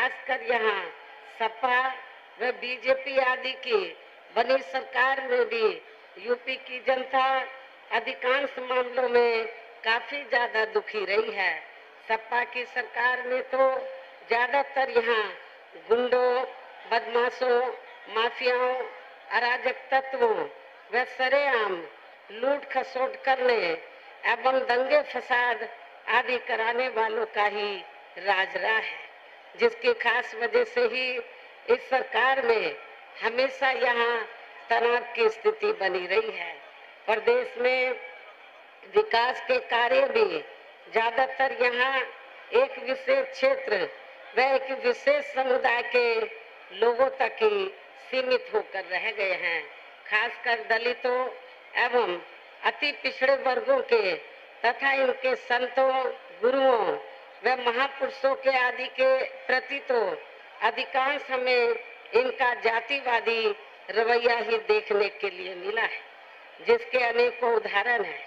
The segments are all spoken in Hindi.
खासकर यहाँ सपा व बीजेपी आदि की बनी सरकार में भी यूपी की जनता अधिकांश मामलों में काफी ज्यादा दुखी रही है। सपा की सरकार में तो ज्यादातर यहाँ गुंडों, बदमाशों, माफियाओं, अराजक तत्वों व सरेआम लूट खसोट करने एवं दंगे फसाद आदि कराने वालों का ही राज रहा है, जिसकी खास वजह से ही इस सरकार में हमेशा यहाँ तनाव की स्थिति बनी रही है। प्रदेश में विकास के कार्य भी ज्यादातर यहाँ एक विशेष क्षेत्र व एक विशेष समुदाय के लोगों तक ही सीमित होकर रह गए हैं। खासकर दलितों एवं अति पिछड़े वर्गों के तथा इनके संतों, गुरुओं व महापुरुषों के आदि के प्रति तो अधिकांश हमें इनका जातिवादी रवैया ही देखने के लिए मिला है, जिसके अनेकों उदाहरण हैं।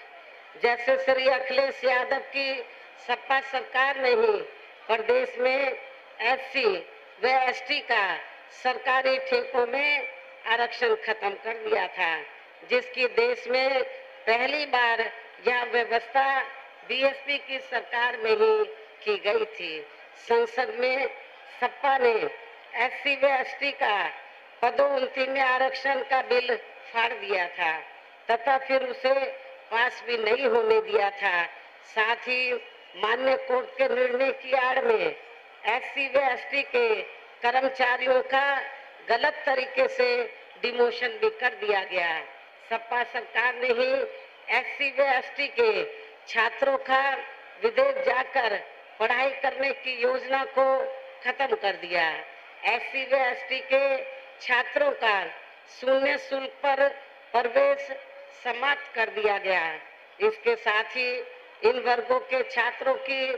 जैसे श्री अखिलेश यादव की सपा सरकार ने ही प्रदेश में SC व ST का सरकारी ठेकों में आरक्षण खत्म कर दिया था, जिसकी देश में पहली बार यह व्यवस्था BSP की सरकार में ही की गई थी। संसद में सपा ने SC व ST का पदोन्नति में आरक्षण का बिल फाड़ दिया था तथा फिर उसे पास भी नहीं होने दिया था। साथ ही मान्य कोर्ट के निर्णय की आड़ में SC व ST के कर्मचारियों का गलत तरीके से डिमोशन भी कर दिया गया। सपा सरकार ने ही SC व ST के छात्रों का विदेश जाकर पढ़ाई करने की योजना को खत्म कर दिया। SC व ST के छात्रों का शून्य शुल्क पर प्रवेश समाप्त कर दिया गया। इसके साथ ही इन वर्गों के छात्रों की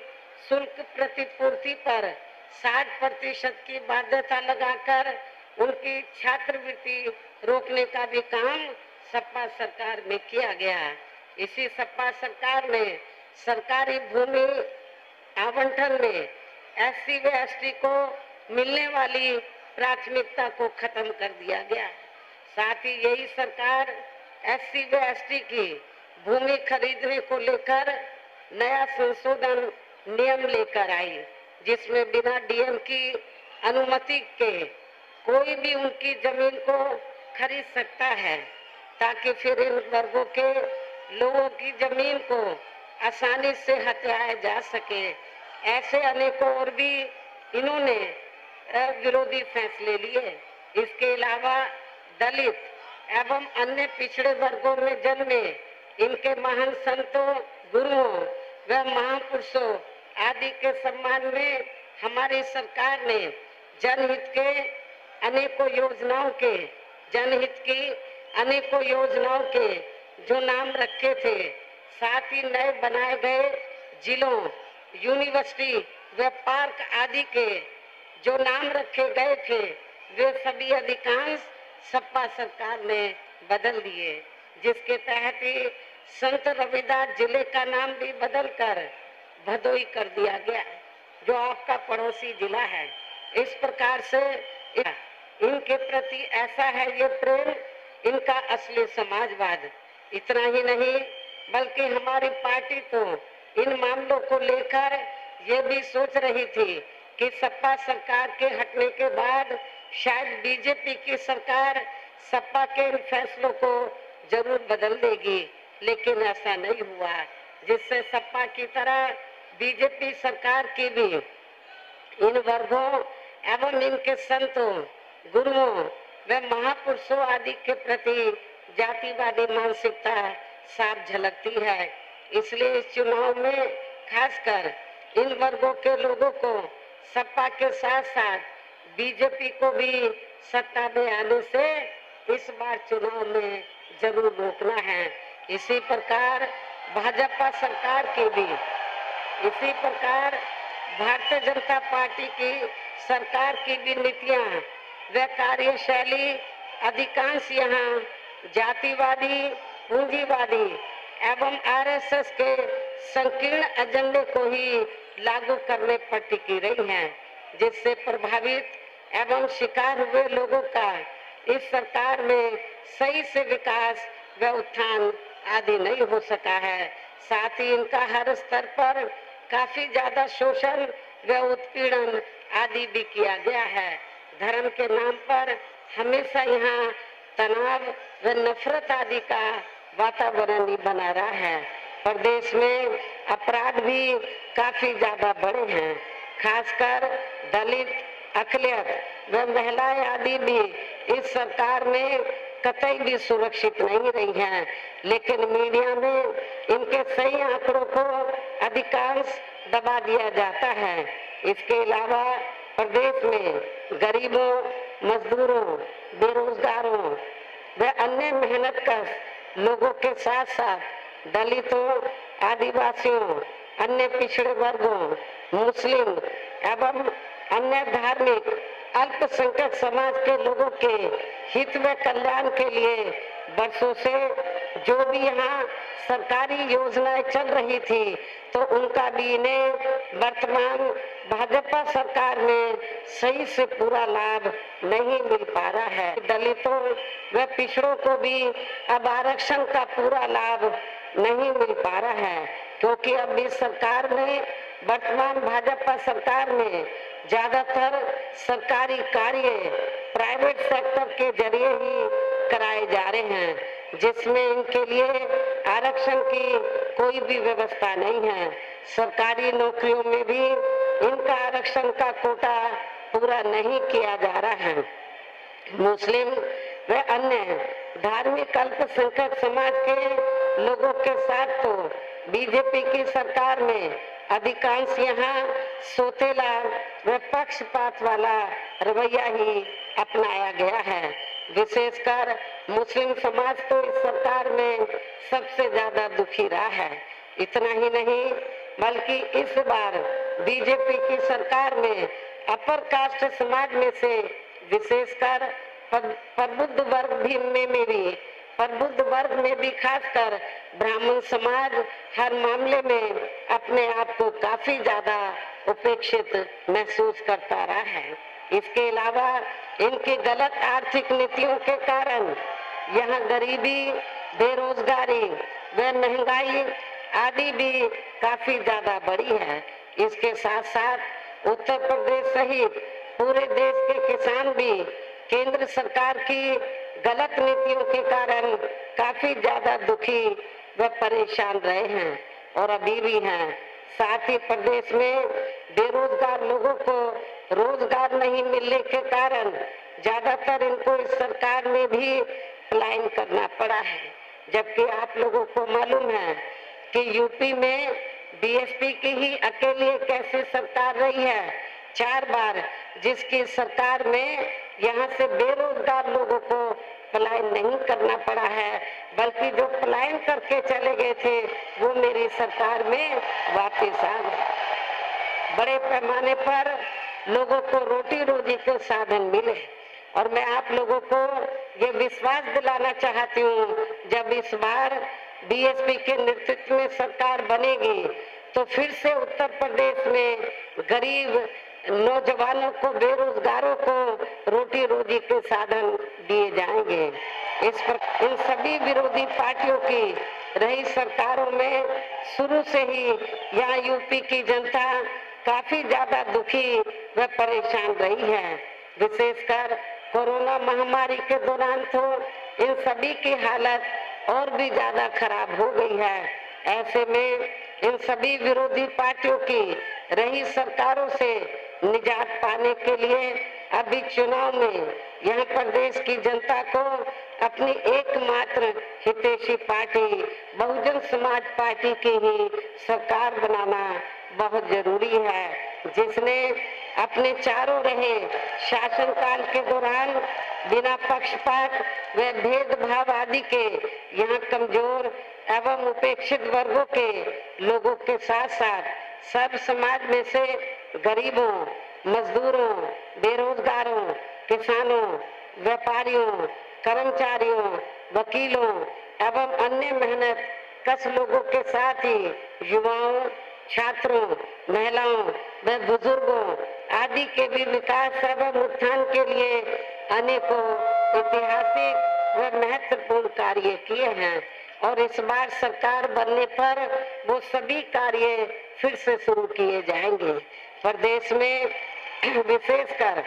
शुल्क प्रतिपूर्ति पर 60% की बाध्यता लगाकर उनकी छात्रवृत्ति रोकने का भी काम सपा सरकार में किया गया। इसी सपा सरकार में सरकारी भूमि आवंटन में SC व ST को मिलने वाली प्राथमिकता को खत्म कर दिया गया। साथ ही यही सरकार SC व ST की भूमि खरीदने को लेकर नया संशोधन नियम लेकर आई, जिसमें बिना DM की अनुमति के कोई भी उनकी जमीन को खरीद सकता है, ताकि फिर इन वर्गों के लोगों की जमीन को आसानी से हथियाया जा सके। ऐसे अनेकों और भी इन्होंने विरोधी फैसले लिए। इसके अलावा दलित एवं अन्य पिछड़े वर्गों में जन्मे इनके महान संतों, गुरुओं व महापुरुषों आदि के सम्मान में हमारी सरकार ने जनहित की अनेकों योजनाओं के जो नाम रखे थे, साथ ही नए बनाए गए जिलों, यूनिवर्सिटी व पार्क आदि के जो नाम रखे गए थे, वे सभी अधिकांश सपा सरकार ने बदल दिए, जिसके तहत ही संत रविदास जिले का नाम भी बदलकर भदोई कर दिया गया, जो आपका पड़ोसी जिला है। इस प्रकार से इनके प्रति ऐसा है ये प्रेम, इनका असली समाजवाद। इतना ही नहीं बल्कि हमारी पार्टी तो इन मामलों को लेकर ये भी सोच रही थी कि सपा सरकार के हटने के बाद शायद बीजेपी की सरकार सपा के इन फैसलों को जरूर बदल देगी, लेकिन ऐसा नहीं हुआ, जिससे सपा की तरह बीजेपी सरकार की भी इन वर्गों एवं इनके संतों, गुरुओं व महापुरुषों आदि के प्रति जातिवादी मानसिकता साफ झलकती है। इसलिए इस चुनाव में खासकर इन वर्गों के लोगों को सपा के साथ साथ बीजेपी को भी सत्ता में आने से इस बार चुनाव में जरूर रोकना है। इसी प्रकार भाजपा सरकार की भी, इसी प्रकार भारतीय जनता पार्टी की सरकार की भी नीतियां व कार्यशैली अधिकांश यहाँ जातिवादी, पूंजीवादी एवं RSS के संकीर्ण एजेंडे को ही लागू करने पर टिकी रही हैं। जिससे प्रभावित एवं शिकार हुए लोगों का इस सरकार में सही से विकास व उत्थान आदि नहीं हो सका है। साथ ही इनका हर स्तर पर काफी ज्यादा शोषण व उत्पीड़न आदि भी किया गया है। धर्म के नाम पर हमेशा यहाँ तनाव व नफरत आदि का वातावरण ही बना रहा है। प्रदेश में अपराध भी काफी ज्यादा बढ़े हैं, खासकर दलित, अकलियत व महिलाएं आदि भी इस सरकार में कतई भी सुरक्षित नहीं रही हैं। लेकिन मीडिया में इनके सही आंकड़ों को अधिकांश दबा दिया जाता है। इसके अलावा प्रदेश में गरीबों, मजदूरों, बेरोजगारों व अन्य मेहनतकश लोगों के साथ साथ दलितों, आदिवासियों, अन्य पिछड़े वर्गों, मुस्लिम एवं अन्य धार्मिक अल्पसंख्यक समाज के लोगों के हित व कल्याण के लिए वर्षों से जो भी यहाँ सरकारी योजनाएं चल रही थी, तो उनका भी इन्हें वर्तमान भाजपा सरकार में सही से पूरा लाभ नहीं मिल पा रहा है। दलितों व पिछड़ों को भी अब आरक्षण का पूरा लाभ नहीं मिल पा रहा है, क्योंकि अब इस सरकार में, वर्तमान भाजपा सरकार में ज्यादातर सरकारी कार्य प्राइवेट सेक्टर के जरिए ही कराए जा रहे हैं, जिसमें इनके लिए आरक्षण की कोई भी व्यवस्था नहीं है। सरकारी नौकरियों में भी इनका आरक्षण का कोटा पूरा नहीं किया जा रहा है। मुस्लिम व अन्य धार्मिक अल्पसंख्यक समाज के लोगों के साथ तो बीजेपी की सरकार में अधिकांश यहाँ सोतेला व पक्षपात वाला रवैया ही अपनाया गया है। विशेषकर मुस्लिम समाज तो इस सरकार में सबसे ज्यादा दुखी रहा है। इतना ही नहीं, बल्कि इस बार बीजेपी की सरकार में अपर कास्ट समाज में से विशेषकर प्रबुद्ध वर्ग में भी खासकर ब्राह्मण समाज हर मामले में अपने आप को काफी ज्यादा उपेक्षित महसूस करता रहा है। इसके अलावा इनकी गलत आर्थिक नीतियों के कारण यहाँ गरीबी, बेरोजगारी व महंगाई आदि भी काफी ज्यादा बढ़ी है। इसके साथ साथ उत्तर प्रदेश सहित पूरे देश के किसान भी केंद्र सरकार की गलत नीतियों के कारण काफी ज्यादा दुखी व परेशान रहे हैं और अभी भी हैं। साथ ही प्रदेश में बेरोजगार लोगों को रोजगार नहीं मिलने के कारण ज्यादातर इनको इस सरकार में भी पलायन करना पड़ा है। जबकि आप लोगों को मालूम है कि यूपी में बीएसपी की ही अकेली एक ऐसी सरकार रही है 4 बार, जिसकी सरकार में यहाँ से बेरोजगार लोगों को पलायन नहीं करना पड़ा है, बल्कि जो पलायन करके चले गए थे वो मेरी सरकार में वापस आ गए। बड़े पैमाने पर लोगों को रोटी रोजी के साधन मिले और मैं आप लोगों को ये विश्वास दिलाना चाहती हूँ, जब इस बार बीएसपी के नेतृत्व में सरकार बनेगी तो फिर से उत्तर प्रदेश में गरीब नौजवानों को, बेरोजगारों को रोटी रोजी के साधन दिए जाएंगे। इस पर इन सभी विरोधी पार्टियों की रही सरकारों में शुरू से ही यहाँ यूपी की जनता काफी ज्यादा दुखी व परेशान रही है। विशेषकर कोरोना महामारी के दौरान तो इन सभी की हालत और भी ज्यादा खराब हो गई है। ऐसे में इन सभी विरोधी पार्टियों की रही सरकारों से निजात पाने के लिए अभी चुनाव में यहाँ प्रदेश की जनता को अपनी एकमात्र हितैषी पार्टी बहुजन समाज पार्टी की ही सरकार बनाना बहुत जरूरी है, जिसने अपने चारों रहे शासनकाल के दौरान बिना पक्षपात व भेदभाव आदि के यहाँ कमजोर एवं उपेक्षित वर्गों के लोगों के साथ साथ सब समाज में से गरीबों, मजदूरों, बेरोजगारों, किसानों, व्यापारियों, कर्मचारियों, वकीलों एवं अन्य मेहनत कश लोगों के साथ ही युवाओं, छात्रों, महिलाओं व बुजुर्गों आदि के भी विकास एवं उत्थान के लिए अनेकों ऐतिहासिक व महत्वपूर्ण कार्य किए हैं और इस बार सरकार बनने पर वो सभी कार्य फिर से शुरू किए जाएंगे। प्रदेश में विशेषकर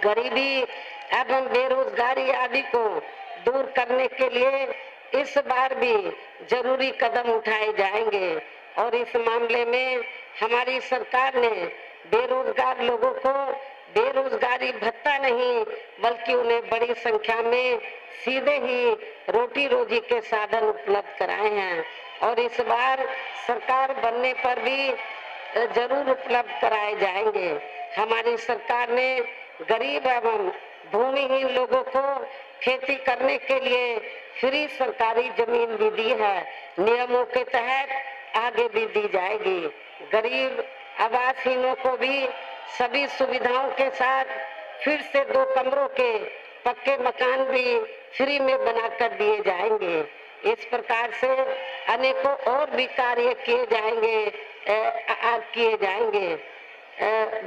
गरीबी एवं बेरोजगारी आदि को दूर करने के लिए इस बार भी जरूरी कदम उठाए जाएंगे और इस मामले में हमारी सरकार ने बेरोजगार लोगों को बेरोजगारी भत्ता नहीं बल्कि उन्हें बड़ी संख्या में सीधे ही रोटी रोजी के साधन उपलब्ध कराए हैं और इस बार सरकार बनने पर भी जरूर उपलब्ध कराए जाएंगे। हमारी सरकार ने गरीब एवं भूमिहीन लोगों को खेती करने के लिए फ्री सरकारी जमीन भी दी है, नियमों के तहत आगे भी दी जाएगी। गरीब आवासहीनों को भी सभी सुविधाओं के साथ फिर से 2 कमरों के पक्के मकान भी फ्री में बनाकर दिए जाएंगे। इस प्रकार से अनेकों और भी कार्य किए जाएंगे।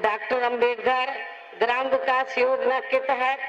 डॉक्टर अंबेडकर ग्राम विकास योजना के तहत